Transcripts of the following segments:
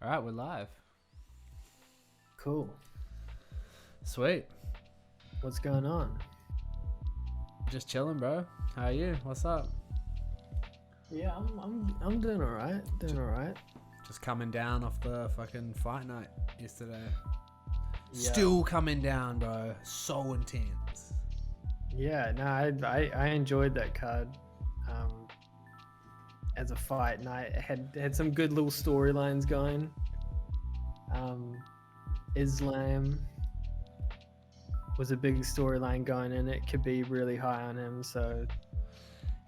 All right, we're live. Cool. Sweet. What's going on? Just chilling, bro. How are you? What's up? Yeah, I'm doing all right. Doing all right. Just coming down off the fucking fight night yesterday. Yeah. Still coming down, bro. So intense. Yeah. No, I enjoyed that card. As a fight night, it had some good little storylines going. Islam was a big storyline going in. It could be really high on him, so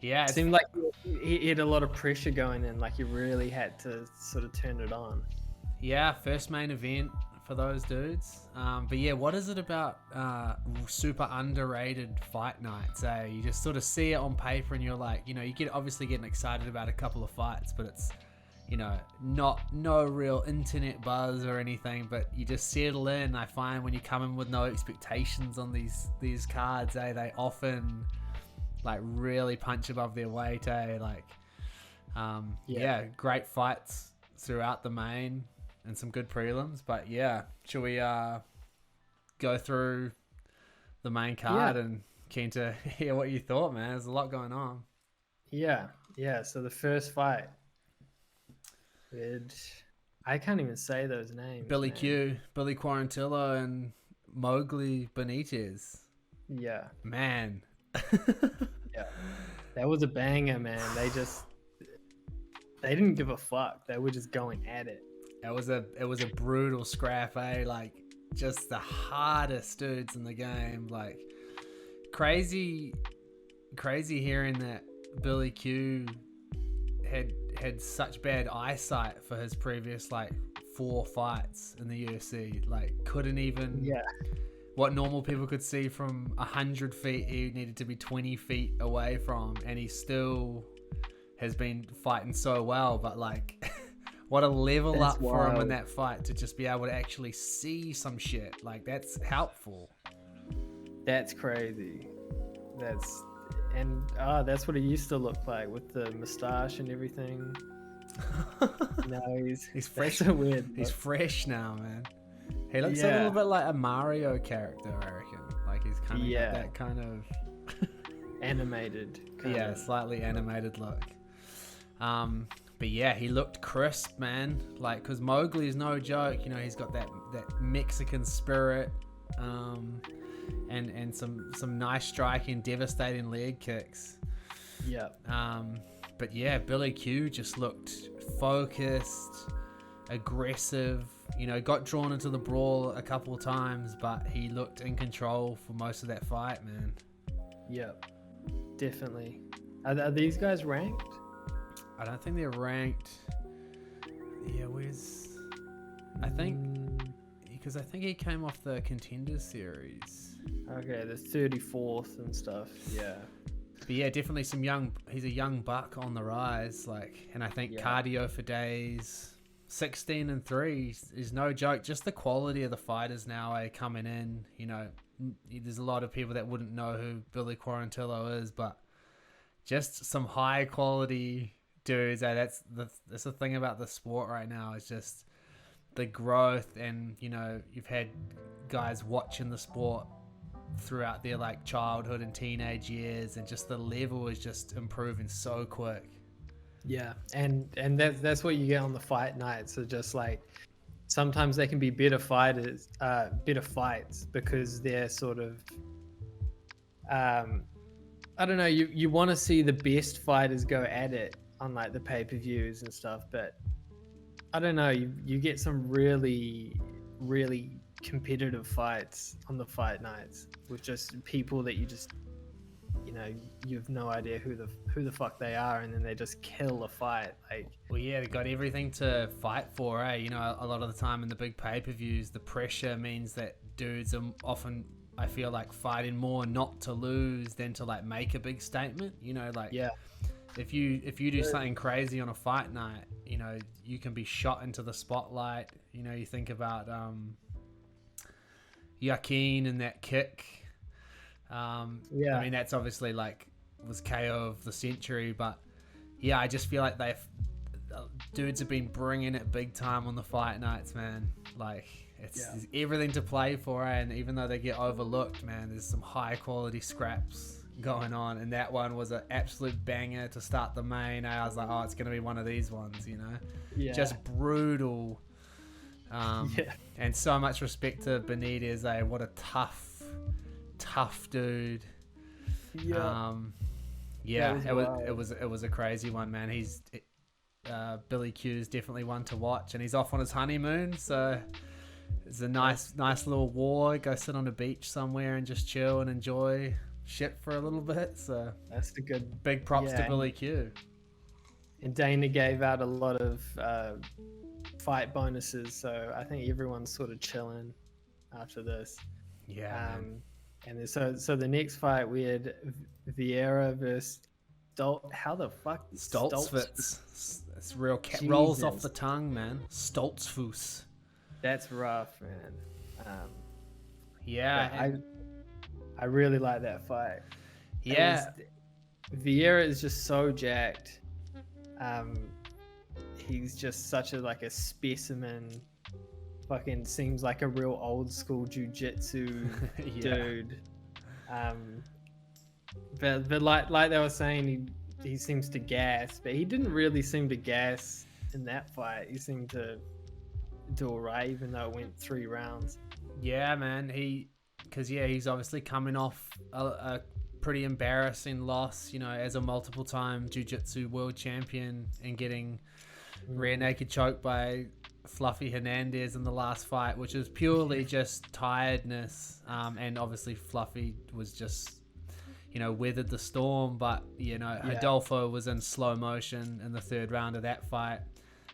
Yeah, it seemed like he had a lot of pressure going in. Like he really had to sort of turn it on. yeah. First main event for those dudes. But yeah, what is it about super underrated fight nights? You just sort of see it on paper, and you're like, you get obviously getting excited about a couple of fights, but it's no real internet buzz or anything, but you just settle in. I find when you come in with no expectations on these cards, they often like really punch above their weight. Yeah, great fights throughout the main and some good prelims. But yeah, should we go through the main card? Yeah. And keen to hear what you thought, man. There's a lot going on. Yeah. So the first fight. I can't even say those names. Billy man. Q, Billy Quarantillo, and Mowgli Benitez. Yeah. Man. Yeah. That was a banger, man. They didn't give a fuck. They were just going at it. It was a brutal scrap, like just the hardest dudes in the game. Like crazy hearing that Billy Q had such bad eyesight for his previous 4 fights in the UFC. Like couldn't even what normal people could see from 100 feet, he needed to be 20 feet away from, and he still has been fighting so well. But what a level That's up for him in wild. that fight to just be able to actually see some shit. That's helpful. That's crazy. That's what it used to look like with the mustache and everything. No, He's fresh. So weird. He's fresh now, man. He looks a Yeah. little bit like a Mario character, I reckon. Like he's kind of got that kind of animated. slightly animated look. But yeah, he looked crisp, man. Because Mowgli is no joke. He's got that Mexican spirit, and some nice striking, devastating leg kicks. Yeah. But yeah, Billy Q just looked focused, aggressive. Got drawn into the brawl a couple of times, but he looked in control for most of that fight, man. Yep. Definitely. Are these guys ranked? I don't think they're ranked. Yeah, I think because I think he came off the Contenders series. Okay, the 34th and stuff. Yeah. But yeah, definitely he's a young buck on the rise. And I think cardio for days. 16-3 is no joke. Just the quality of the fighters now coming in. There's a lot of people that wouldn't know who Billy Quarantillo is, but just some high quality dudes. That's the thing about the sport right now. Is just the growth, and you've had guys watching the sport throughout their childhood and teenage years, and just the level is just improving so quick. Yeah, and that's what you get on the fight nights. So just sometimes they can be better fights because they're sort of I don't know. You want to see the best fighters go at it on the pay-per-views and stuff, but I don't know. You get some really competitive fights on the fight nights with just people that you just you have no idea who the fuck they are, and then they just kill the fight. Well, yeah, they got everything to fight for, a lot of the time in the big pay-per-views, the pressure means that dudes are often, I feel fighting more not to lose than to make a big statement. If you do something crazy on a fight night, you can be shot into the spotlight. You think about Joaquin and that kick. I mean, that's obviously was KO of the century, but yeah, I just feel like dudes have been bringing it big time on the fight nights, man. Like, there's everything to play for, and even though they get overlooked, man, there's some high quality scraps going on, and that one was an absolute banger to start the main. I was like, oh, it's gonna be one of these ones, you know. Just brutal. And so much respect to Benitez. What a tough dude. It was a crazy one, man. Billy Q's definitely one to watch, and he's off on his honeymoon, so it's a nice little war. Go sit on a beach somewhere and just chill and enjoy shit for a little bit. So that's the good. Big props to Billy Q. And Dana gave out a lot of fight bonuses, so I think everyone's sort of chilling after this. And then, so the next fight we had Vieira versus how the fuck Stoltzfus. It's real rolls off the tongue, man. Stoltzfus. That's rough, man. I really like that fight. Vieira is just so jacked. He's just such a specimen. Fucking seems like a real old school jiu-jitsu dude. But like they were saying, he seems to gas, but he didn't really seem to gas in that fight. He seemed to do all right, even though it went 3 rounds. Yeah, man. He's obviously coming off a pretty embarrassing loss, you know, as a multiple-time jiu-jitsu world champion, and getting rear naked choked by Fluffy Hernandez in the last fight, which is purely just tiredness. And obviously Fluffy was just, you know, weathered the storm, but, you know, Adolfo was in slow motion in the 3rd round of that fight.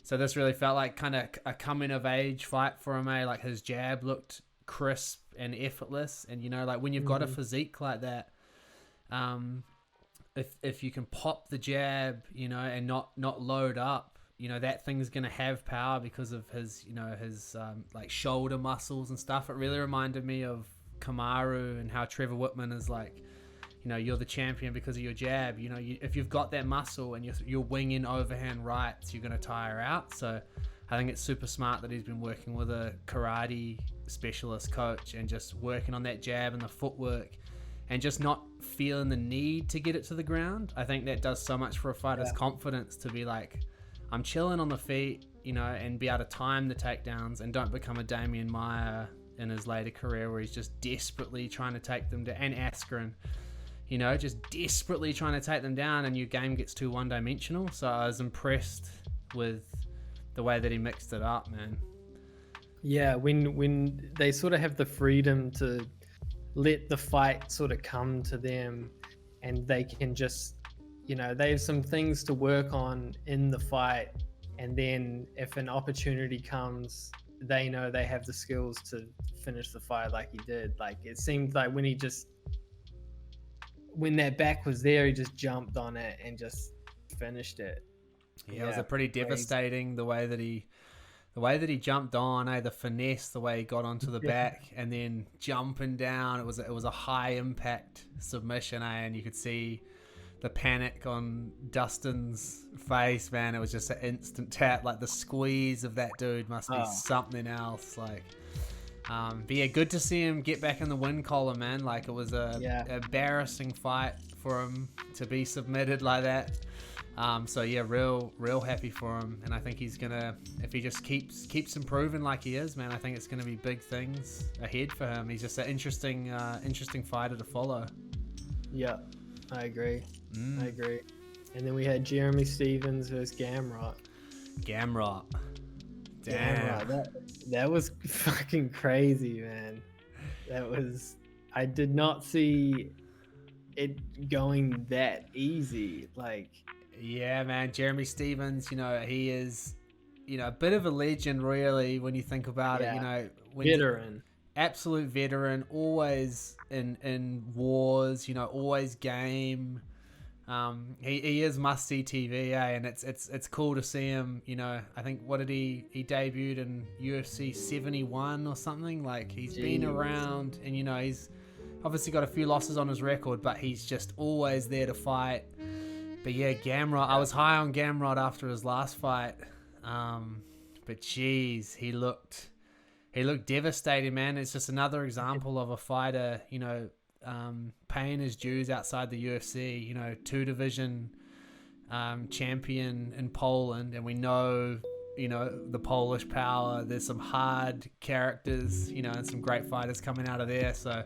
So this really felt like kind of a coming of age fight for him. Like, his jab looked crisp and effortless, and, you know, like when you've got a physique like that, if you can pop the jab, you know, and not load up, you know, that thing's gonna have power because of his, you know, his like shoulder muscles and stuff. It really reminded me of Kamaru and how Trevor Whitman is like, you know, you're the champion because of your jab. You know, if you've got that muscle and you're winging overhand rights, you're gonna tire out. So I think it's super smart that he's been working with a karate specialist coach and just working on that jab and the footwork, and just not feeling the need to get it to the ground. I think that does so much for a fighter's confidence, to be like, I'm chilling on the feet, you know, and be able to time the takedowns, and don't become a Damian Maia in his later career where he's just desperately trying to take them down, and Askren, you know, just desperately trying to take them down, and your game gets too one-dimensional. So I was impressed with the way that he mixed it up, man. Yeah, when they sort of have the freedom to let the fight sort of come to them, and they can just, you know, they have some things to work on in the fight, and then if an opportunity comes, they know they have the skills to finish the fight like he did. Like, it seemed like when that back was there, he just jumped on it and just finished it. Yeah, it was a pretty devastating the way that he jumped on, the finesse, the way he got onto the back, and then jumping down. It was a high impact submission, and you could see the panic on Dustin's face, man. It was just an instant tap. Like, the squeeze of that dude must be something else. Like, but yeah, good to see him get back in the win column, man. Like, it was a embarrassing fight for him to be submitted like that. So yeah, real happy for him, and I think he's gonna, if he just keeps improving like he is, man, I think it's gonna be big things ahead for him. He's just an interesting fighter to follow. Yeah, I agree. And then we had Jeremy Stevens versus Gamrot. Damn. That was fucking crazy, man. I did not see it going that easy. Like, yeah, man, Jeremy Stevens, you know, he is, you know, a bit of a legend, really, when you think about it. You know, veteran, absolute veteran, always in wars, you know, always game. He is must see TV, and it's cool to see him. You know, I think he debuted in UFC 71 or something. Like, he's been around, and, you know, he's obviously got a few losses on his record, but he's just always there to fight. But yeah, Gamrot, I was high on Gamrot after his last fight. But geez, he looked devastated, man. It's just another example of a fighter, paying his dues outside the UFC. 2 division champion in Poland, and we know, the Polish power. There's some hard characters, and some great fighters coming out of there. So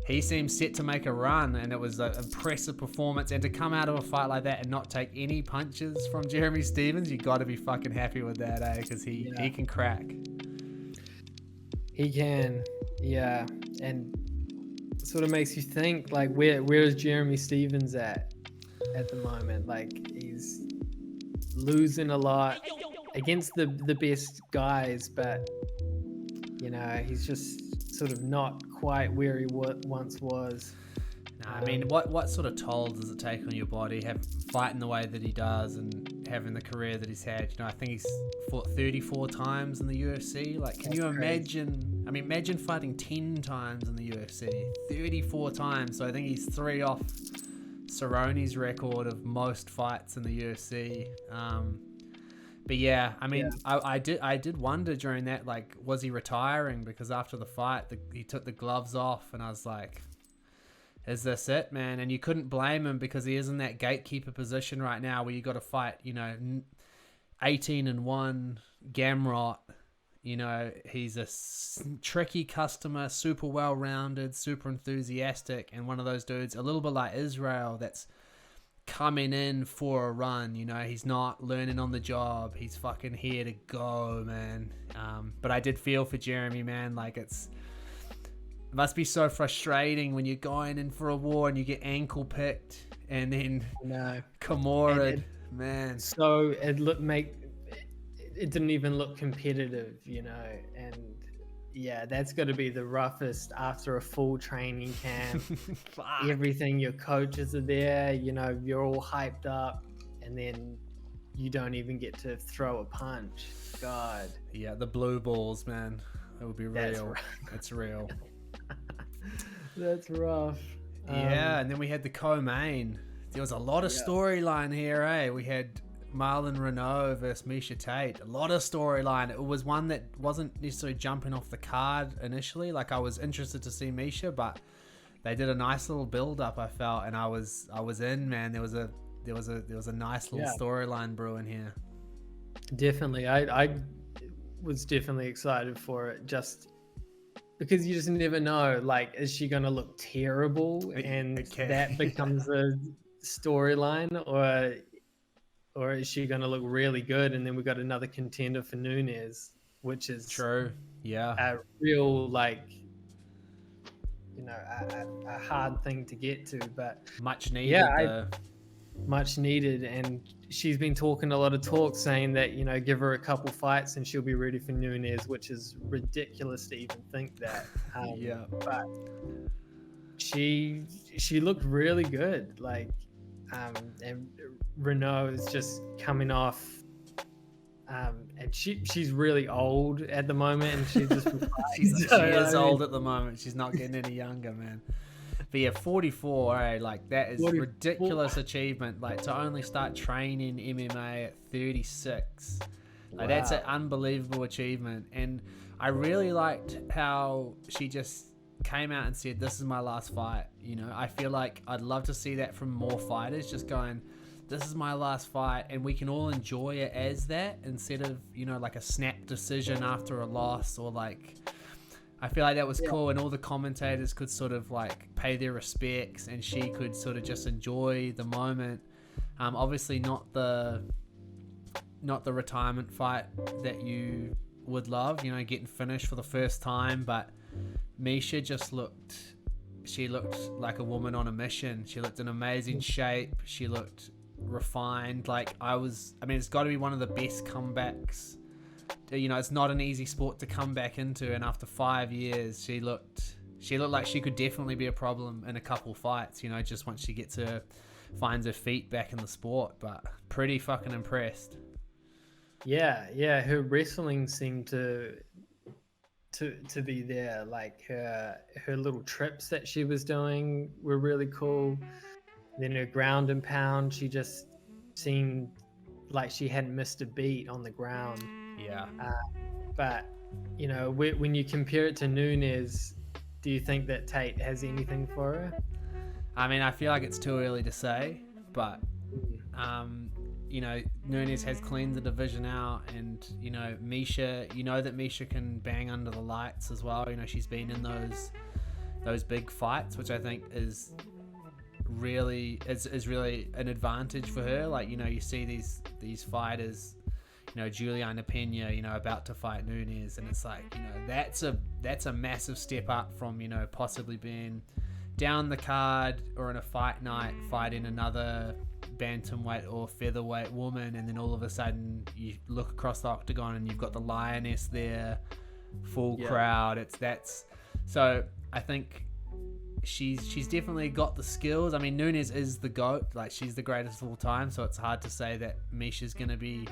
he seems set to make a run, and it was an impressive performance. And to come out of a fight like that and not take any punches from Jeremy Stephens, you got to be fucking happy with that, eh? Because he can crack. He can, yeah. And it sort of makes you think, like, where is Jeremy Stephens at the moment? Like, he's losing a lot against the best guys, but he's just sort of not quite where he once was. I mean, what sort of toll does it take on your body, fighting the way that he does and having the career that he's had? I think he's fought 34 times in the UFC. Like, can you imagine? I mean, imagine fighting 10 times in the UFC, 34 times. So I think he's 3 off Cerrone's record of most fights in the UFC. But yeah, I mean, I did wonder during that, like, was he retiring? Because after the fight, he took the gloves off, and I was like, is this it, man? And you couldn't blame him, because he is in that gatekeeper position right now where you got to fight, 18-1 Gamrot. He's a tricky customer, super well-rounded, super enthusiastic, and one of those dudes, a little bit like Israel, that's coming in for a run. He's not learning on the job. He's fucking here to go, man. But I did feel for Jeremy, man. Like, it must be so frustrating when you're going in for a war and you get ankle picked, and then Kimura, man. So it didn't even look competitive, and yeah, that's got to be the roughest after a full training camp. Everything, your coaches are there, you're all hyped up, and then you don't even get to throw a punch. God. Yeah, the blue balls, man. It would be real. It's real. That's rough. Yeah, and then we had the co-main. There was a lot of storyline here, eh? We had Marlon Renault versus Miesha Tate. A lot of storyline. It was one that wasn't necessarily jumping off the card initially. Like, I was interested to see Miesha, but they did a nice little build up, I felt, and I was in, man. There was a nice little storyline brewing here. Definitely. I was definitely excited for it, just because you just never know, like, is she going to look terrible and that becomes a storyline, or is she going to look really good and then we got another contender for Nunes, which is true. Yeah. A real, like, a hard thing to get to, but much needed. Much needed. And she's been talking a lot of talk, saying that, give her a couple fights and she'll be ready for Nunes, which is ridiculous to even think that. But she looked really good. Like, and Renault is just coming off, and she's really old at the moment, and she just she is old at the moment. She's not getting any younger, man. But yeah, 44, eh? Like, that is 44. Ridiculous achievement. Like, to only start training MMA at 36. Like, that's an unbelievable achievement. And I really liked how she just came out and said, this is my last fight. I feel like I'd love to see that from more fighters, just going, this is my last fight, and we can all enjoy it as that, instead of, like a snap decision after a loss, or like, I feel like that was cool, and all the commentators could sort of like pay their respects, and she could sort of just enjoy the moment. Obviously not the retirement fight that you would love, getting finished for the first time, but Miesha just looked like a woman on a mission. She looked in amazing shape. She looked refined. Like, it's got to be one of the best comebacks. It's not an easy sport to come back into, and after 5 years, she looked like she could definitely be a problem in a couple fights, just once she finds her feet back in the sport. But pretty fucking impressed. Yeah, her wrestling seemed to be there. Like, her little trips that she was doing were really cool. Then her ground and pound, she just seemed like she hadn't missed a beat on the ground. Yeah. But you know, when you compare it to Nunes, do you think that Tate has anything for her? I mean, I feel like it's too early to say, but you know, Nunes has cleaned the division out, and you know, Miesha, you know that Miesha can bang under the lights as well. You know, she's been in those big fights, which I think is really an advantage for her. Like, you know, you see these fighters, you know, Juliana Pena, you know, about to fight Nunes, and it's like, you know, that's a massive step up from, you know, possibly being down the card or in a fight night fighting another bantamweight or featherweight woman, and then all of a sudden you look across the octagon and you've got the lioness there, full crowd. So I think she's definitely got the skills. I mean, Nunes is the GOAT, like she's the greatest of all time, so it's hard to say that Miesha's gonna be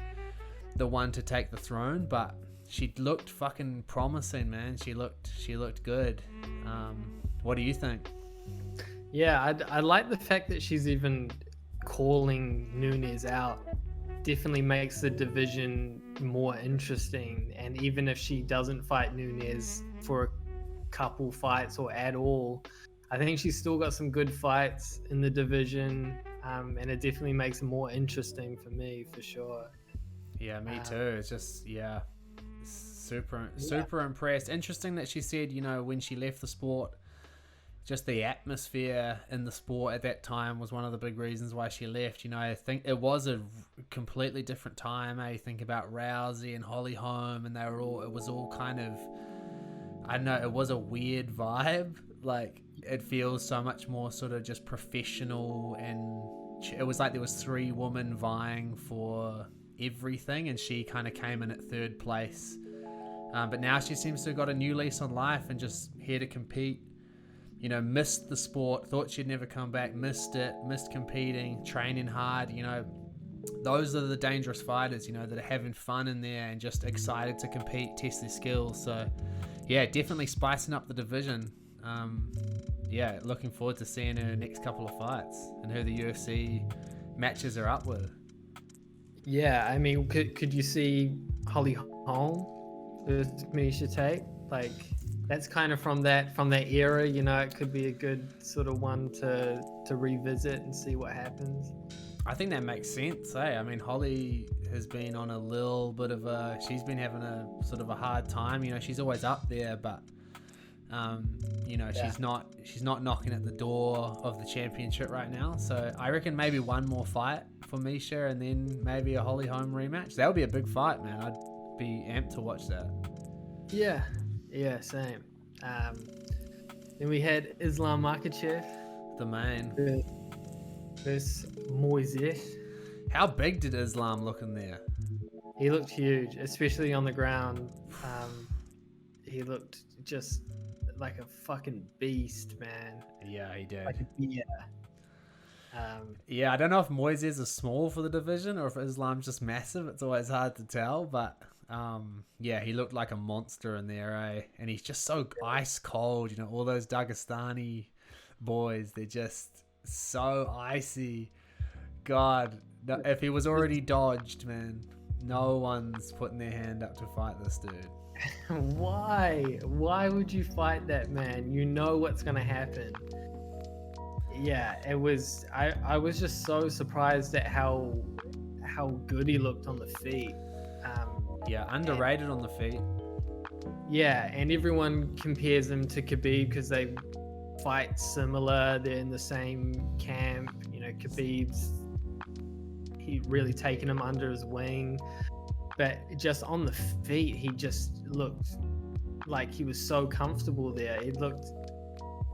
the one to take the throne, but she looked fucking promising, man. She looked good. What do you think? Yeah, I like the fact that she's even calling Nunes out. Definitely makes the division more interesting, and even if she doesn't fight Nunes for a couple fights or at all, I think she's still got some good fights in the division, and it definitely makes it more interesting for me, for sure. Yeah, me too. It's just, yeah, super impressed. Interesting that she said, you know, when she left the sport, just the atmosphere in the sport at that time was one of the big reasons why she left. You know, I think it was a completely different time. I think about Rousey and Holly Holm, and it was all kind of, I don't know, it was a weird vibe. Like, it feels so much more sort of just professional, and it was like there was 3 women vying for everything, and she kind of came in at 3rd place. But now she seems to have got a new lease on life and just here to compete. You know, missed the sport, thought she'd never come back, missed competing, training hard. You know, those are the dangerous fighters, you know, that are having fun in there and just excited to compete, test their skills. So, yeah, definitely spicing up the division. Yeah, looking forward to seeing her next couple of fights and who the UFC matches are up with. Yeah, I mean, could you see Holly Holm versus Miesha Tate? Like, that's kind of from that era, you know. It could be a good sort of one to revisit and see what happens. I think that makes sense, I mean, Holly has been on a little bit of she's been having a sort of a hard time. You know, she's always up there, but you know, she's not knocking at the door of the championship right now. So I reckon maybe one more fight for Miesha, and then maybe a Holly Holm rematch. That would be a big fight, man. I'd be amped to watch that. Yeah, same. Then we had Islam Makhachev, the main, versus Moises. How big did Islam look in there? He looked huge, especially on the ground. He looked just like a fucking beast, man. Yeah, he did. Like a deer. Yeah, I don't know if Moises is small for the division or if Islam's just massive. It's always hard to tell, but yeah, he looked like a monster in there, eh? And he's just so ice cold, you know, all those Dagestani boys, they're just so icy. God, no, if he was already dodged, man, no one's putting their hand up to fight this dude. Why would you fight that man? You know what's gonna happen. Yeah, it was. I was just so surprised at how good he looked on the feet. Yeah, underrated on the feet. Yeah, and everyone compares him to Khabib because they fight similar. They're in the same camp. You know, Khabib's he really taken him under his wing, but just on the feet, he just looked like he was so comfortable there. He looked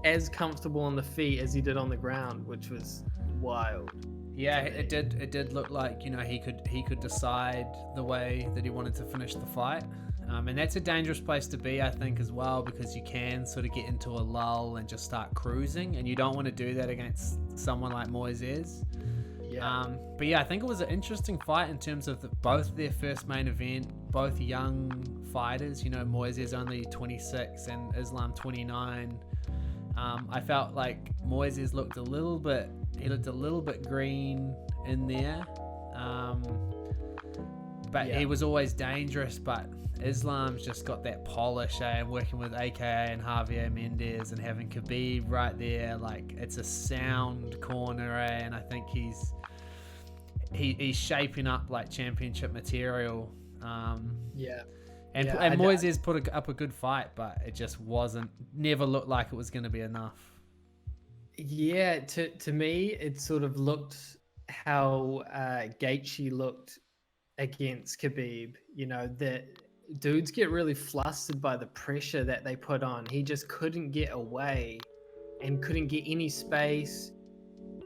as comfortable on the feet as he did on the ground, which was wild. Yeah, it did look like, you know, he could decide the way that he wanted to finish the fight. And that's a dangerous place to be, I think, as well, because you can sort of get into a lull and just start cruising, and you don't want to do that against someone like Moises. Yeah. But yeah, I think it was an interesting fight in terms of both their first main event, both young fighters. You know, Moises only 26 and Islam 29. I felt like Moises looked a little bit green in there. but he was always dangerous. But Islam's just got that polish, and working with AKA and Javier Mendez and having Khabib right there, like it's a sound corner, and I think he's shaping up like championship material. And Moises put up a good fight, but it just never looked like it was going to be enough. Yeah, to me, it sort of looked how Gaethje looked against Khabib. You know, that dudes get really flustered by the pressure that they put on. He just couldn't get away and couldn't get any space.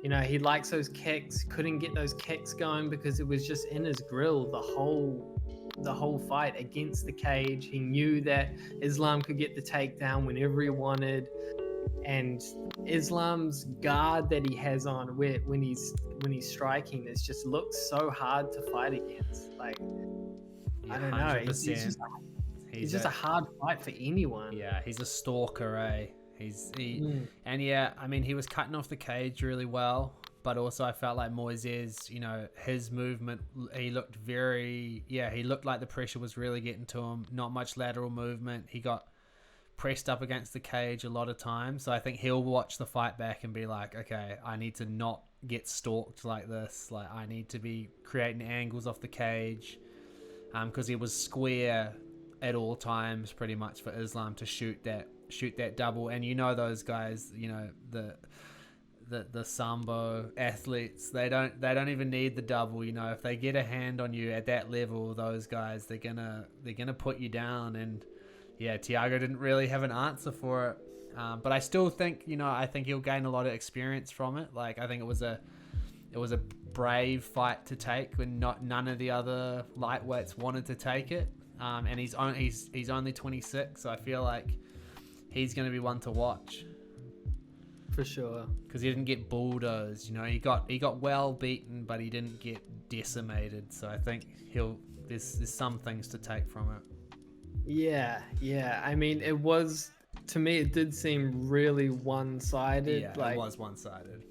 You know, he likes those kicks, couldn't get those kicks going because it was just in his grill the whole fight against the cage. He knew that Islam could get the takedown whenever he wanted. And Islam's guard that he has on when he's striking, it just looks so hard to fight against. Like, yeah, I don't know. He's just a hard fight for anyone. Yeah, he's a stalker, eh? And yeah, I mean, he was cutting off the cage really well, but also I felt like Moises, you know, his movement, he looked like the pressure was really getting to him. Not much lateral movement. He got pressed up against the cage a lot of times. So I think he'll watch the fight back and be like, okay, I need to not get stalked like this. Like, I need to be creating angles off the cage. Because he was square at all times pretty much for Islam to shoot that double. And you know, those guys, you know, the sambo athletes, they don't even need the double. You know, if they get a hand on you at that level, those guys, they're gonna put you down. And yeah, Thiago didn't really have an answer for it. But I still think, you know, I think he'll gain a lot of experience from it. Like, I think it was a brave fight to take when none of the other lightweights wanted to take it. And he's only 26, so I feel like he's going to be one to watch for sure. Because he didn't get bulldozed. You know, he got well beaten, but he didn't get decimated. So I think there's some things to take from it. Yeah. I mean, to me, it did seem really one-sided. Yeah, like, it was one-sided.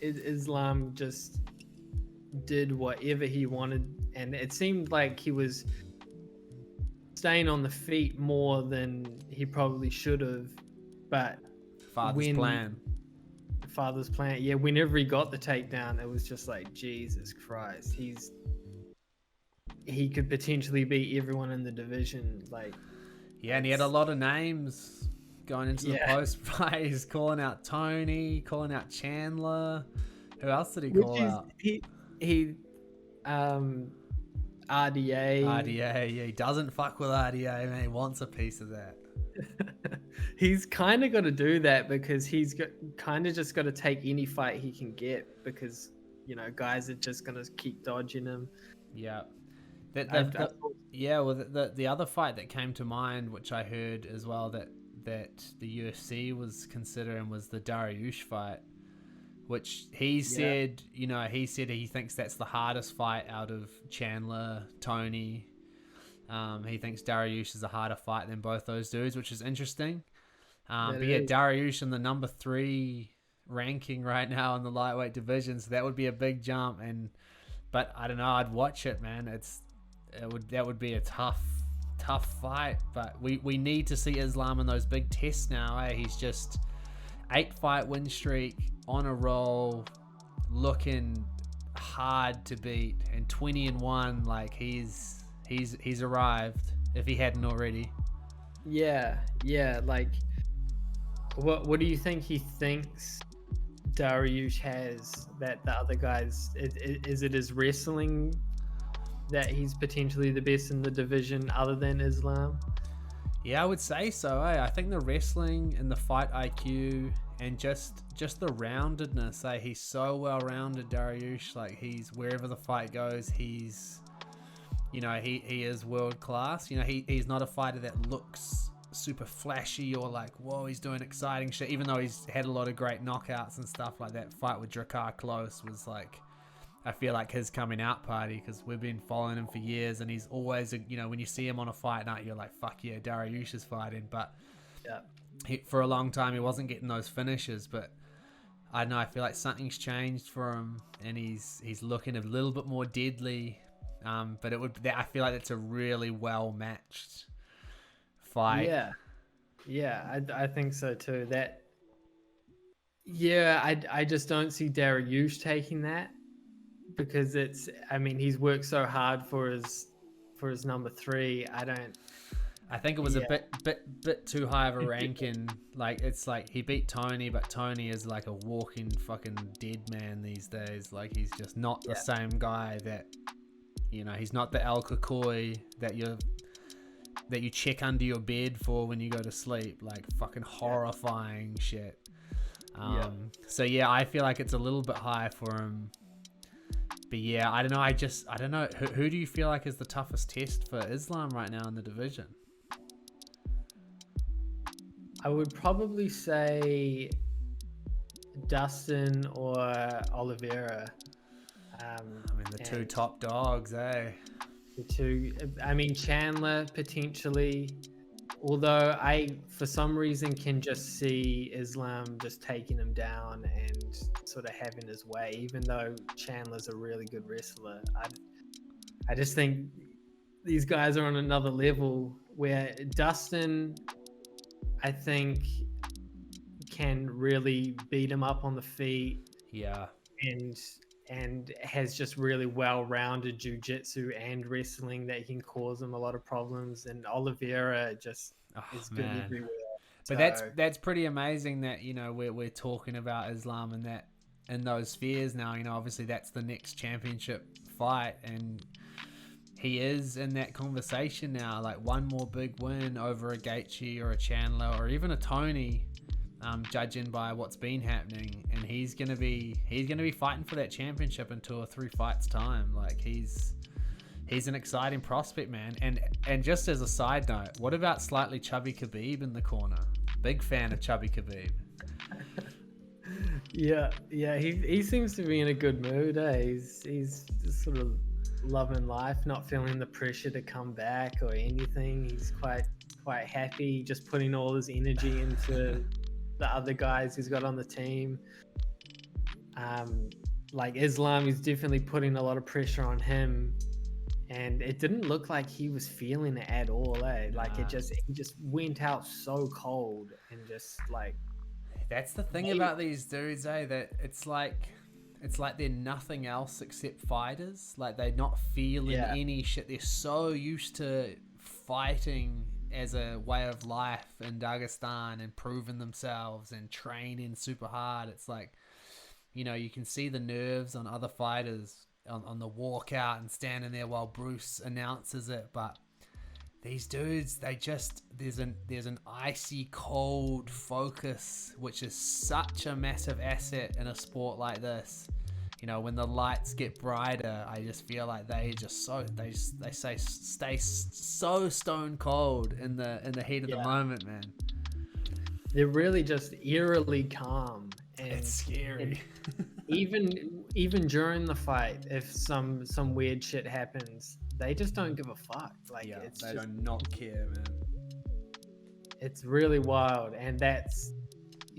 Islam just did whatever he wanted, and it seemed like he was staying on the feet more than he probably should have. But Father's plan. Yeah, whenever he got the takedown, it was just like, Jesus Christ, he could potentially beat everyone in the division. Like, yeah, and he had a lot of names going into the post fight. He's calling out Tony, calling out Chandler. Who else did he call out? He RDA. Yeah, he doesn't fuck with RDA, man. He wants a piece of that. He's kind of got to do that because he's kind of just got to take any fight he can get because, you know, guys are just going to keep dodging him. Yeah. The other fight that came to mind, which I heard as well that the UFC was considering, was the Dariush fight, which he said, you know, he thinks that's the hardest fight out of Chandler, Tony. He thinks Dariush is a harder fight than both those dudes, which is interesting. But yeah, Dariush in the number 3 ranking right now in the lightweight division, so that would be a big jump. But I don't know, I'd watch it, man. That would be a tough fight. But we need to see Islam in those big tests now. Eh? He's just 8-fight win streak on a roll, looking hard to beat, and 20-1. Like, he's arrived if he hadn't already. Yeah. Like, what do you think he thinks Dariush has that the other guys? Is it his wrestling that he's potentially the best in the division other than Islam? Yeah, I would say so. I think the wrestling and the fight IQ and just the roundedness. He's so well rounded, Dariush. Like, he's wherever the fight goes, he's, you know, he is world class. You know, he's not a fighter that looks super flashy or like, whoa, he's doing exciting shit, even though he's had a lot of great knockouts and stuff like that. Fight with Drakkar Klose was like, I feel like his coming out party, because we've been following him for years, and he's always, you know, when you see him on a fight night, you're like, fuck yeah, Dariush is fighting. But for a long time he wasn't getting those finishes. But I don't know, I feel like something's changed for him, and he's looking a little bit more deadly. But I feel like it's a really well matched fight. Yeah, I think so too. I just don't see Dariush taking that, because he's worked so hard for his number 3. I think it was a bit too high of a ranking. Like, it's like he beat Tony, but Tony is like a walking fucking dead man these days. Like, he's just not the same guy that, he's not the El Kakoi that you check under your bed for when you go to sleep. Like, fucking horrifying shit. So I feel like it's a little bit high for him. But I don't know. I don't know. Who do you feel like is the toughest test for Islam right now in the division? I would probably say Dustin or Oliveira. The two top dogs, eh? The two. Chandler potentially. Although I, for some reason, can just see Islam just taking him down and sort of having his way, even though Chandler's a really good wrestler. I just think these guys are on another level, where Dustin, I think, can really beat him up on the feet. Yeah. And has just really well-rounded jiu-jitsu and wrestling that can cause him a lot of problems. And Oliveira just is good everywhere. But that's pretty amazing that, we're talking about Islam and that in those spheres now. Obviously that's the next championship fight, and he is in that conversation now. Like, one more big win over a Gaethje or a Chandler or even a Tony, judging by what's been happening, and he's gonna be fighting for that championship in 2 or 3 fights time. Like, he's an exciting prospect, man. And just as a side note, what about slightly chubby Khabib in the corner? Big fan of chubby Khabib. Yeah, he seems to be in a good mood. He's just sort of loving life, not feeling the pressure to come back or anything. He's quite happy, just putting all his energy into the other guys he's got on the team. Like Islam, he's definitely putting a lot of pressure on him, and it didn't look like he was feeling it at all. Like, he just went out so cold, and just like, that's the thing about these dudes, that it's like they're nothing else except fighters. Like, they're not feeling any shit. They're so used to fighting as a way of life in Dagestan and proving themselves and training super hard. It's like, you can see the nerves on other fighters on the walkout and standing there while Bruce announces it. But these dudes, there's an icy cold focus, which is such a massive asset in a sport like this. When the lights get brighter, I just feel like they stay so stone cold in the heat of the moment, man. They're really just eerily calm. And it's scary. even during the fight, if some weird shit happens, they just don't give a fuck. Like, they do not care, man. It's really wild, and that's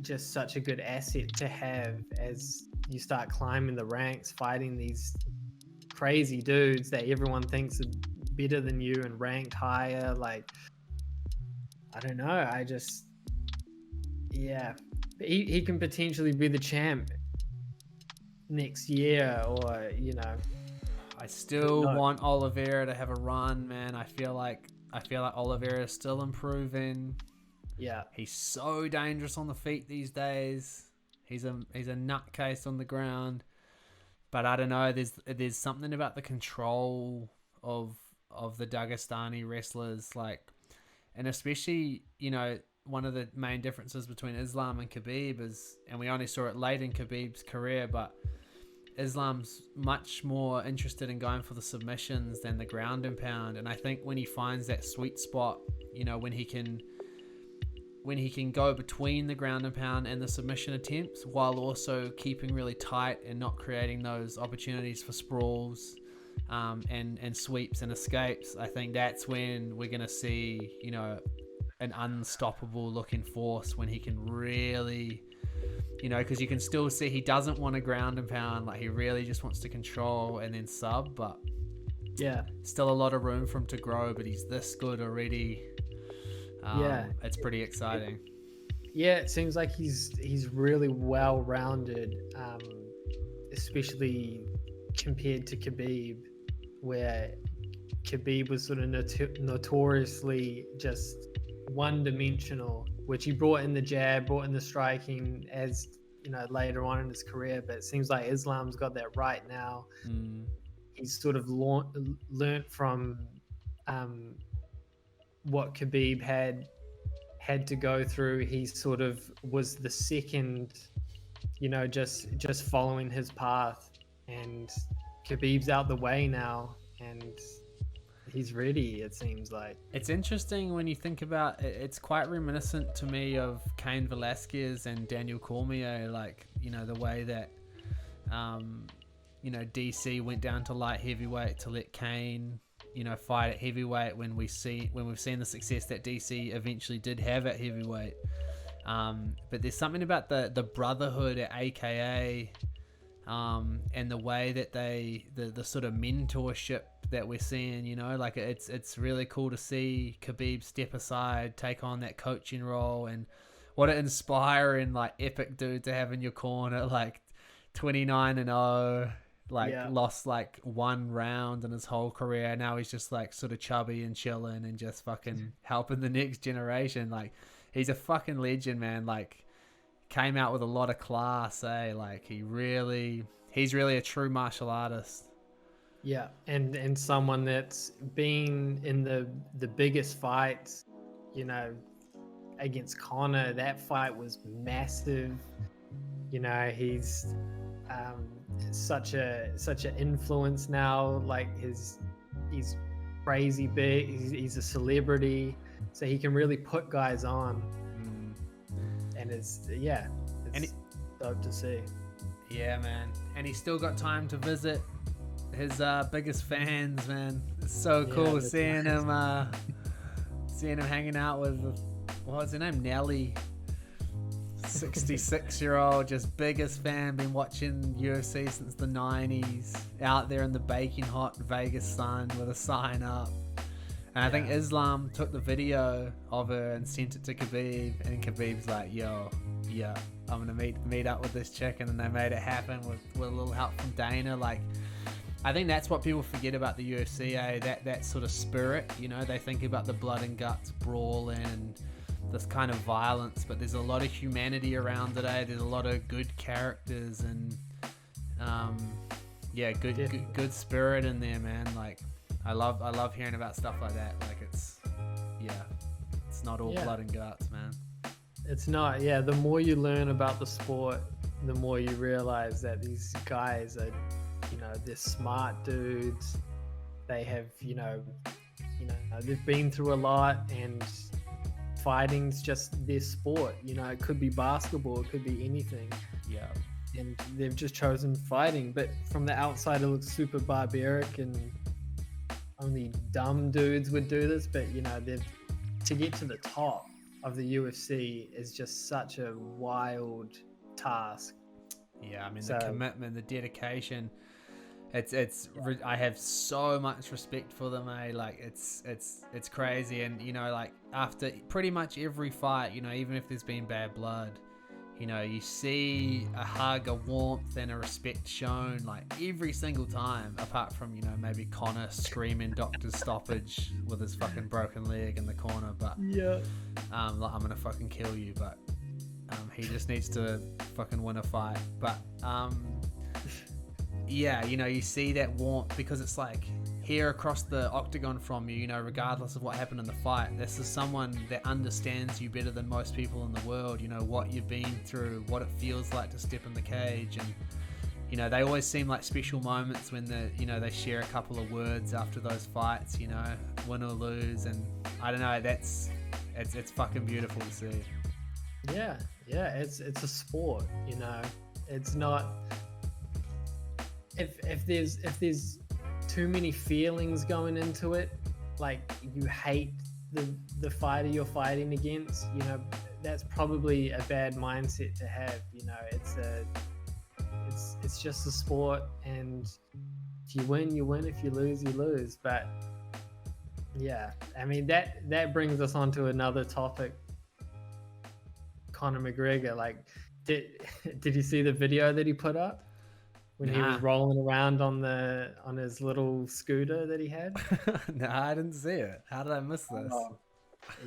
just such a good asset to have as you start climbing the ranks, fighting these crazy dudes that everyone thinks are better than you and ranked higher. Like, I don't know. He can potentially be the champ next year, or I still want Oliveira to have a run, man. I feel like Oliveira is still improving. Yeah, he's so dangerous on the feet these days. He's a nutcase on the ground, but I don't know. There's something about the control of the Dagestani wrestlers, like, and especially one of the main differences between Islam and Khabib is, and we only saw it late in Khabib's career, but Islam's much more interested in going for the submissions than the ground and pound. And I think when he finds that sweet spot, when he can go between the ground and pound and the submission attempts while also keeping really tight and not creating those opportunities for sprawls and sweeps and escapes, I think that's when we're going to see, an unstoppable looking force, when he can really, because you can still see he doesn't want to ground and pound. Like, he really just wants to control and then sub. But Yeah. Still a lot of room for him to grow, but he's this good already. Yeah. It's pretty exciting. Yeah, it seems like he's really well-rounded, especially compared to Khabib, where Khabib was sort of notoriously just one-dimensional, which he brought in the jab, brought in the striking as, you know, later on in his career. But it seems like Islam's got that right now. He's sort of learnt from what Khabib had to go through. He sort of was the second, you know, just following his path, and Khabib's out the way now, and he's ready, it seems like. It's interesting when you think about it. It's quite reminiscent to me of Cain Velasquez and Daniel Cormier, like, you know, the way that you know, DC went down to light heavyweight to let Cain, you know, fight at heavyweight, when we've seen the success that DC eventually did have at heavyweight. But there's something about the brotherhood at AKA, and the way that the sort of mentorship that we're seeing, you know, like it's really cool to see Khabib step aside, take on that coaching role, and what an inspiring, like, epic dude to have in your corner, like 29-0, like lost like one round in his whole career. Now he's just like sort of chubby and chilling and just fucking helping the next generation. Like, he's a fucking legend, man. Like, came out with a lot of class, like he's really a true martial artist. Yeah, and someone that's been in the biggest fights, you know, against Conor. That fight was massive. You know, he's such an influence now. Like, he's crazy big. He's a celebrity, so he can really put guys on. And it's dope to see. Yeah, man. And he's still got time to visit his biggest fans, man. It's so cool seeing him hanging out with, what's her name, Nelly, 66-year-old, just biggest fan, been watching UFC since the 90s, out there in the baking hot Vegas sun with a sign up. And I think Islam took the video of her and sent it to Khabib, and Khabib's like, yo, yeah, I'm gonna meet up with this chick, and then they made it happen with a little help from Dana. Like, I think that's what people forget about the UFC, that sort of spirit, you know. They think about the blood and guts brawling and this kind of violence, but there's a lot of humanity around today. There's a lot of good characters and good spirit in there, man. Like, I love hearing about stuff like that. Like, it's not all blood and guts, man. It's not. Yeah, the more you learn about the sport, the more you realize that these guys are, you know, they're smart dudes. They have, you know, they've been through a lot, and fighting's just their sport. You know, it could be basketball, it could be anything. Yeah. And they've just chosen fighting. But from the outside, it looks super barbaric, and only dumb dudes would do this. But, you know, to get to the top of the UFC is just such a wild task. Yeah, I mean, the commitment, the dedication. I have so much respect for them, like it's crazy. And, you know, like, after pretty much every fight, you know, even if there's been bad blood, you know, you see a hug, a warmth, and a respect shown, like, every single time, apart from, you know, maybe Conor screaming doctor's stoppage with his fucking broken leg in the corner. But like, I'm gonna fucking kill you, but he just needs to fucking win a fight. But yeah, you know, you see that warmth because it's like, here across the octagon from you, you know, regardless of what happened in the fight, this is someone that understands you better than most people in the world. You know, what you've been through, what it feels like to step in the cage. And, you know, they always seem like special moments when they share a couple of words after those fights, you know, win or lose. And I don't know, it's fucking beautiful to see. Yeah, it's a sport, you know. It's not, if there's too many feelings going into it, like you hate the fighter you're fighting against, you know, that's probably a bad mindset to have. You know, it's just a sport, and if you win, you win. If you lose, you lose. But yeah, I mean that brings us on to another topic. Conor McGregor, like, did you see the video that he put up when he was rolling around on his little scooter that he had? No, I didn't see it. How did I miss this? Oh,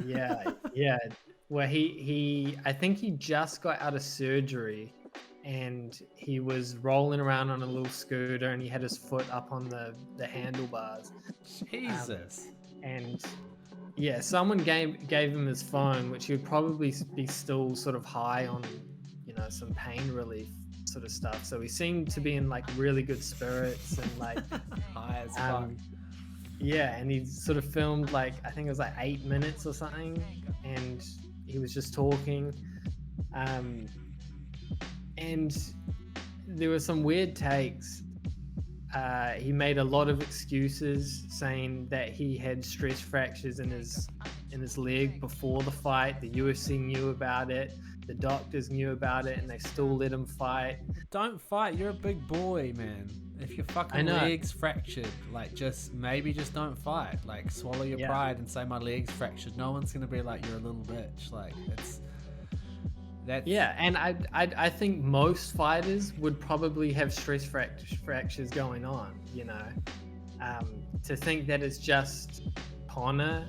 yeah. Well, I think he just got out of surgery, and he was rolling around on a little scooter, and he had his foot up on the handlebars. Jesus. And yeah, someone gave him his phone, which he would probably be still sort of high on, some pain relief sort of stuff. So he seemed to be in like really good spirits and like high as fuck. Yeah, and he sort of filmed like, I think it was like 8 minutes or something, and he was just talking. And there were some weird takes. He made a lot of excuses, saying that he had stress fractures in his leg before the fight. The UFC knew about it. The doctors knew about it, and they still let him fight. Don't fight. You're a big boy, man. If your fucking leg's fractured, like, just don't fight. Like, swallow your pride and say my leg's fractured. No one's gonna be like, you're a little bitch. Like, and I think most fighters would probably have stress fractures going on. To think that it's just Conor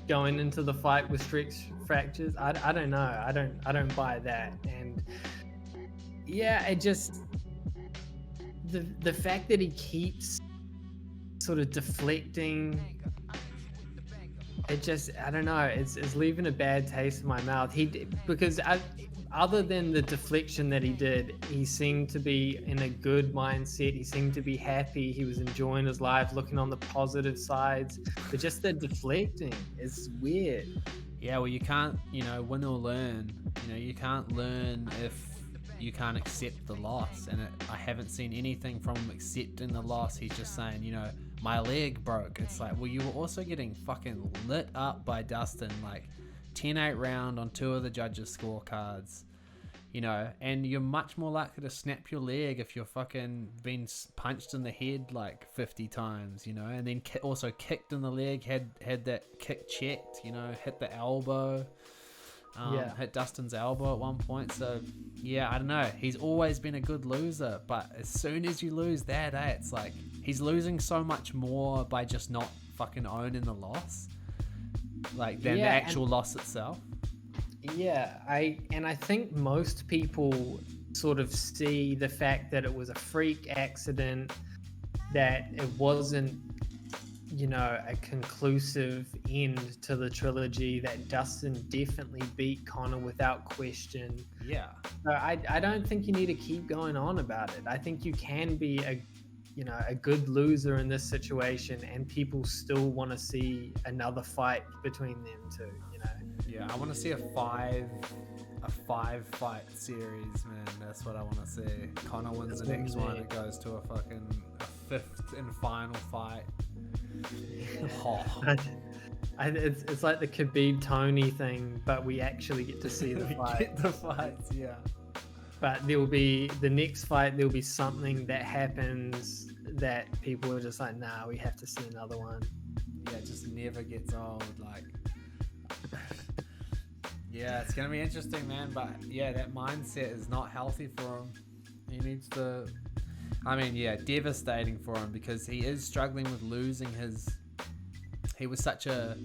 going into the fight with stress fractures, I don't know. I don't buy that. And yeah, it just the fact that he keeps sort of deflecting, it just, I don't know, it's leaving a bad taste in my mouth. Other than the deflection that he did, he seemed to be in a good mindset. He seemed to be happy. He was enjoying his life, looking on the positive sides. But just the deflecting is weird. Yeah, well, you can't, win or learn. You can't learn if you can't accept the loss. And I haven't seen anything from him accepting the loss. He's just saying, my leg broke. It's like, well, you were also getting fucking lit up by Dustin, like 10-8 round on 2 of the judges' scorecards, and you're much more likely to snap your leg if you're fucking been punched in the head like 50 times, and then also kicked in the leg, had that kick checked, hit the elbow, hit Dustin's elbow at one point. So yeah, I don't know, he's always been a good loser, but as soon as you lose that, it's like he's losing so much more by just not fucking owning the loss, like, than the actual loss itself. Yeah, I think most people sort of see the fact that it was a freak accident, that it wasn't, a conclusive end to the trilogy, that Dustin definitely beat Conor without question. Yeah. So I don't think you need to keep going on about it. I think you can be a good loser in this situation, and people still want to see another fight between them two. Yeah, I want to see a five fight series, man. That's what I want to see. Conor wins the next one. It goes to a 5th and final fight. It's like the Khabib Tony thing, but we actually get to see the fight. Get the fights, yeah. But there will be the next fight. There will be something that happens that people are just like, nah, we have to see another one. Yeah, it just never gets old. Like, yeah, it's gonna be interesting, man. But yeah, that mindset is not healthy for him. He needs to. I mean, yeah, devastating for him, because he is struggling with losing his. He was such a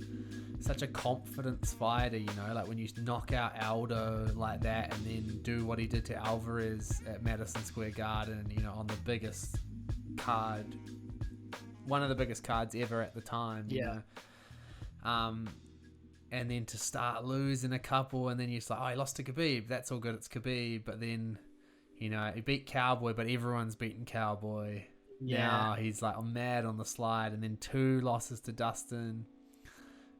confidence fighter, like when you knock out Aldo like that and then do what he did to Alvarez at Madison Square Garden, on the biggest card, one of the biggest cards ever at the time. And then to start losing a couple, and then you're just like, oh, he lost to Khabib. That's all good. It's Khabib. But then, he beat Cowboy, but everyone's beaten Cowboy. Yeah. Now he's like mad on the slide, and then 2 losses to Dustin.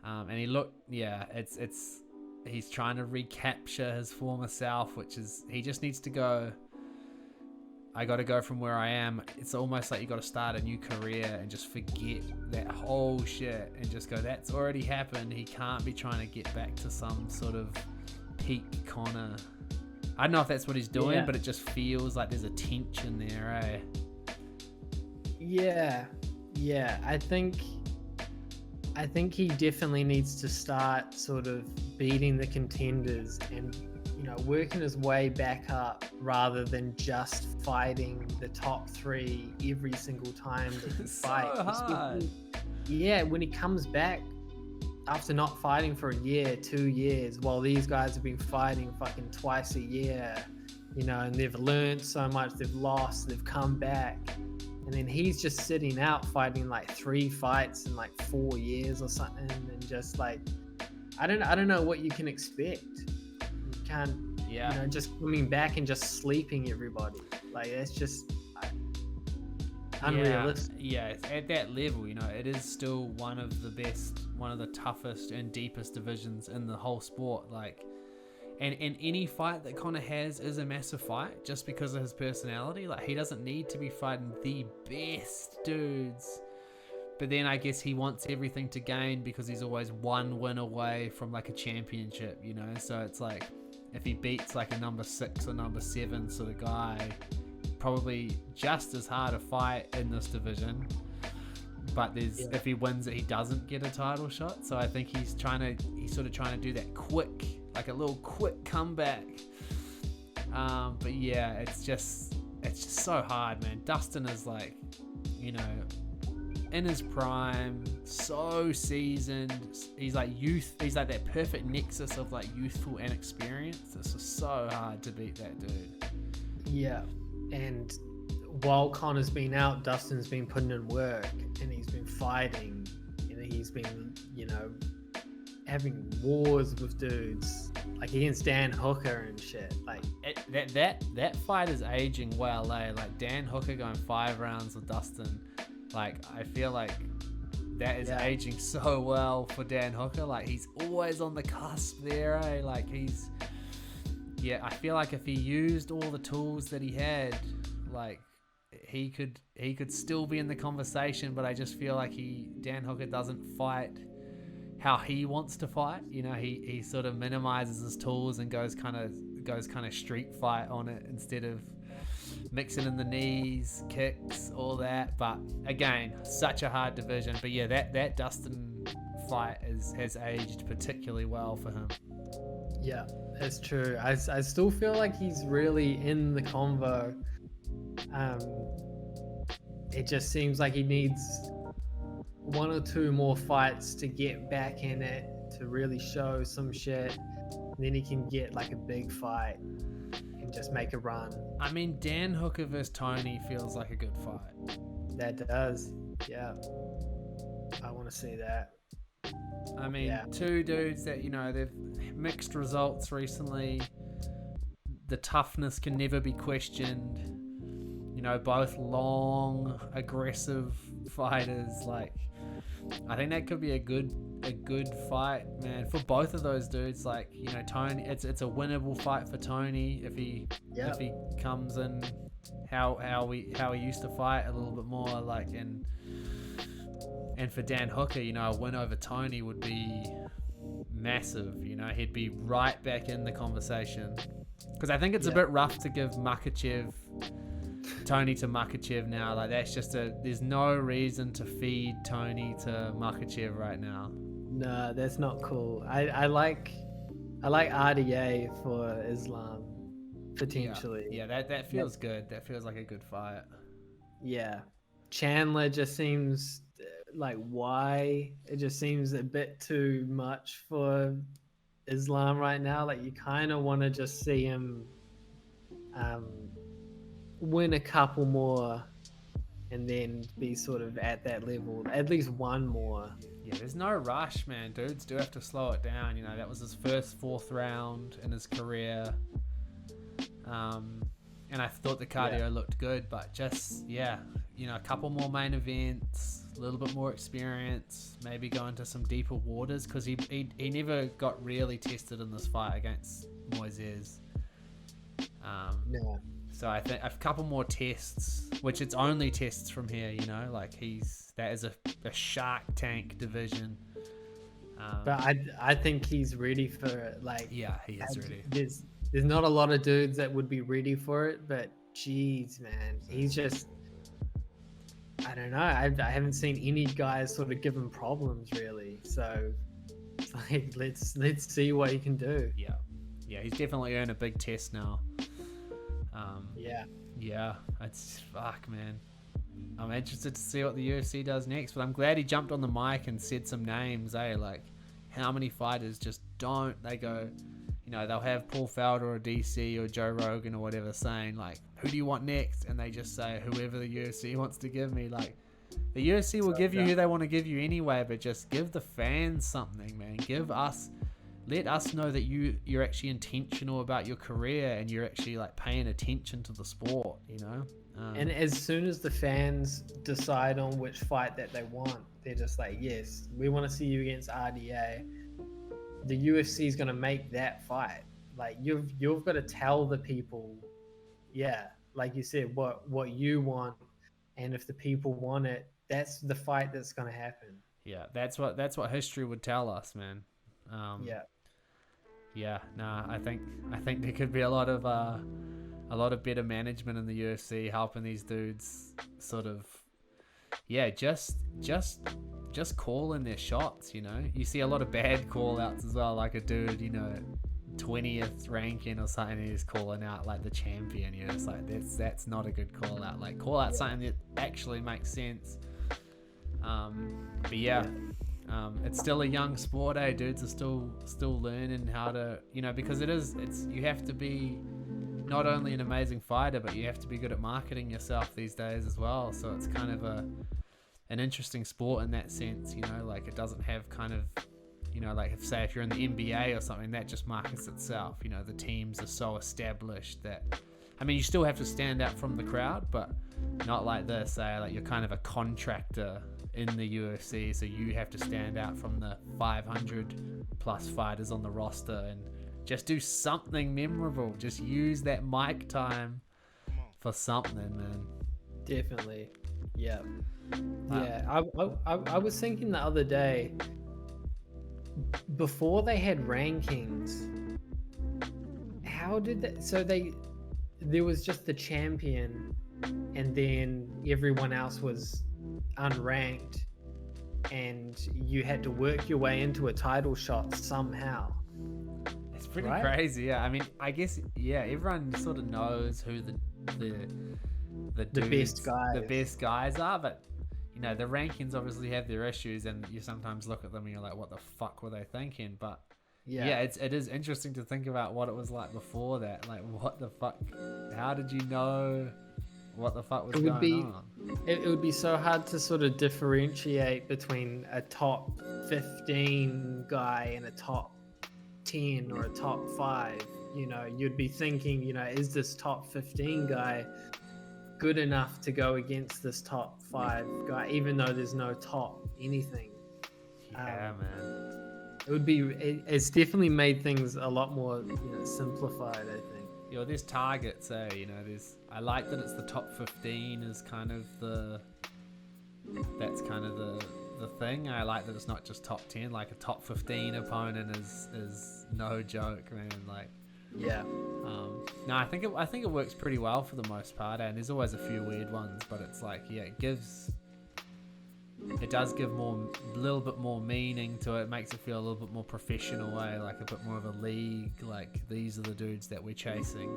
And he looked, he's trying to recapture his former self, which is, he just needs to go, I got to go from where I am. It's almost like you got to start a new career and just forget that whole shit and just go, that's already happened. He can't be trying to get back to some sort of peak Conor. I don't know if that's what he's doing, but it just feels like there's a tension there, eh? Yeah. I think he definitely needs to start sort of beating the contenders and, working his way back up rather than just fighting the top 3 every single time that he So fights. hard. Yeah, when he comes back after not fighting for a year, 2 years, while these guys have been fighting fucking twice a year, and they've learned so much, they've lost, they've come back. And then he's just sitting out fighting like 3 fights in like 4 years or something, and just like, I don't know what you can expect. You can't, just coming back and just sleeping everybody. Like, that's just unrealistic. Yeah, at that level, it is still one of the best, one of the toughest and deepest divisions in the whole sport. Like, and any fight that Conor has is a massive fight just because of his personality. Like, he doesn't need to be fighting the best dudes. But then I guess he wants everything to gain because he's always one win away from like a championship, So it's like, if he beats like a number 6 or number 7 sort of guy, probably just as hard a fight in this division. But if he wins it, he doesn't get a title shot. So I think he's sort of trying to do that quick, like a little quick comeback. But yeah, it's just so hard, man. Dustin is like, in his prime, so seasoned. He's like youth. He's like that perfect nexus of like youthful and experience. It's just so hard to beat that dude. Yeah, and while Conor's been out, Dustin's been putting in work, and he's been fighting, he's been, having wars with dudes, like against Dan Hooker and shit. Like, that fight is aging well, eh? Like, Dan Hooker going 5 rounds with Dustin. Like, I feel like that is aging so well for Dan Hooker. Like, he's always on the cusp there, eh? Like, I feel like if he used all the tools that he had, like, he could still be in the conversation, but I just feel like Dan Hooker doesn't fight how he wants to fight. He sort of minimizes his tools and goes kind of street fight on it instead of mixing in the knees, kicks, all that. But again, such a hard division. But yeah, that Dustin fight has aged particularly well for him. Yeah, that's true. I still feel like he's really in the convo. It just seems like he needs 1 or 2 more fights to get back in it, to really show some shit. And then he can get like a big fight and just make a run. I mean, Dan Hooker versus Tony feels like a good fight. That does. Yeah. I want to see that. I mean, 2 dudes that, they've mixed results recently. The toughness can never be questioned. Both long, aggressive fighters. Like, I think that could be a good fight, man, for both of those dudes. Like, Tony, it's a winnable fight for Tony if he comes in how he used to fight a little bit more, like, and for Dan Hooker, a win over Tony would be massive. He'd be right back in the conversation, because I think it's a bit rough to give Tony to Makhachev now. Like, there's no reason to feed Tony to Makhachev right now. No, that's not cool. I like RDA for Islam, potentially. Yeah, that feels good. That feels like a good fight. Yeah. Chandler just seems like, why? It just seems a bit too much for Islam right now. Like, you kind of want to just see him win a couple more and then be sort of at that level, at least 1 more. Yeah, there's no rush, man. Dudes do have to slow it down. That was his first 4th round in his career. And I thought the cardio looked good, but just, a couple more main events, a little bit more experience, maybe go into some deeper waters, because he never got really tested in this fight against Moises. So I think a couple more tests, which it's only tests from here, like that is a Shark Tank division. But I think he's ready for it. Like, yeah, he is ready. There's not a lot of dudes that would be ready for it, but geez, man, he's just I don't know. I haven't seen any guys sort of give him problems really. So it's like let's see what he can do. Yeah, he's definitely earned a big test now. Yeah, it's fuck, man. I'm interested to see what the UFC does next, but I'm glad he jumped on the mic and said some names, like how many fighters just don't, they go, they'll have Paul Felder or DC or Joe Rogan or whatever saying like, who do you want next? And they just say whoever the UFC wants to give me. Like, the UFC will give you who they want to give you anyway, but just give the fans something, man. Let us know that you're actually intentional about your career and you're actually like paying attention to the sport, And as soon as the fans decide on which fight that they want, they're just like, yes, we want to see you against RDA. The UFC is going to make that fight. Like you've got to tell the people, like you said, what you want, and if the people want it, that's the fight that's going to happen. Yeah, that's what history would tell us, man. I think there could be a lot of better management in the UFC helping these dudes sort of, just calling their shots. You see a lot of bad call outs as well, like a dude 20th ranking or something, he's calling out like the champion. It's like that's not a good call out. Like, call out something that actually makes sense. It's still a young sport, dudes are still learning how to, because you have to be not only an amazing fighter, but you have to be good at marketing yourself these days as well. So it's kind of an interesting sport in that sense, like it doesn't have kind of, like if you're in the NBA or something, that just markets itself. The teams are so established that, you still have to stand out from the crowd, but not like this. Like you're kind of a contractor in the UFC, so you have to stand out from the 500 plus fighters on the roster and just do something memorable. Just use that mic time for something, man. Definitely. Yeah. I was thinking the other day, before they had rankings, how did there was just the champion and then everyone else was unranked and you had to work your way into a title shot somehow. It's pretty crazy. I guess everyone sort of knows who the best guys are, but the rankings obviously have their issues, and you sometimes look at them and you're like, what the fuck were they thinking? But it is interesting to think about what it was like before that. Like, what the fuck, how did you know what the fuck was going on? It would be so hard to sort of differentiate between a top 15 guy and a top 10 or a top 5. You'd be thinking, is this top 15 guy good enough to go against this top 5 guy, even though there's no top anything? Man. It's definitely made things a lot more simplified, I think. There's targets, I like that it's the top 15 is kind of that's kind of the thing. I like that it's not just top 10, like a top 15 opponent is no joke, man. Like, no, I think it works pretty well for the most part, and there's always a few weird ones, but it's like, it does give a little bit more meaning to it. It makes it feel a little bit more professional, like a bit more of a league. Like, these are the dudes that we're chasing.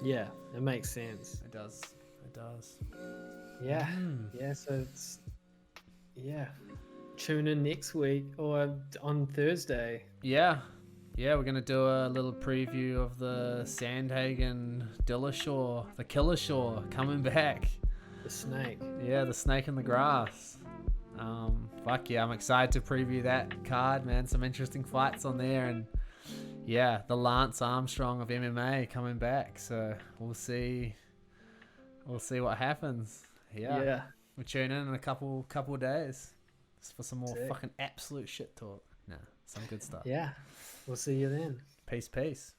Yeah, it makes sense. It does. Yeah. So it's tune in next week or on Thursday. Yeah, we're gonna do a little preview of the Sandhagen Dillashaw, the Killashaw coming back. The snake. Yeah, the snake in the grass. Fuck yeah, I'm excited to preview that card, man. Some interesting fights on there, and the Lance Armstrong of MMA coming back. So we'll see what happens. Yeah. We'll tune in a couple of days just for some more fucking absolute shit talk. Some good stuff. Yeah, we'll see you then. Peace. Peace.